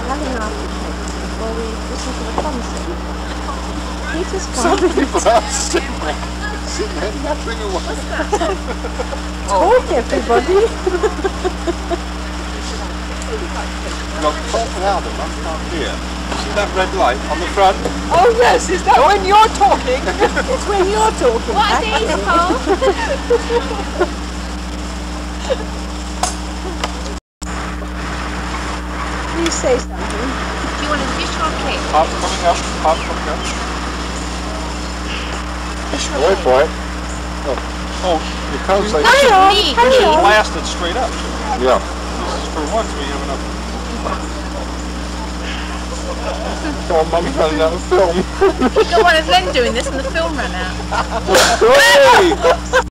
have an aftertaste before we listen to the concert. Peter's Some fine. people are sitting there napping away. Talk, everybody. Look, talk louder, I can't hear. See that red light on the front? Oh yes, is that when you're talking? It's when you're talking. What are these called? Please say something. Do you want a dish or a cake? Heart coming up, heart coming up. Dish or a Wait cake? for it. Oh, you can't say Hang on, hang it's on. blasted straight up. Yeah. This is for once we have enough. Come on, Mum's running out of film. Go on, it's Len doing this and the film ran out. Hey!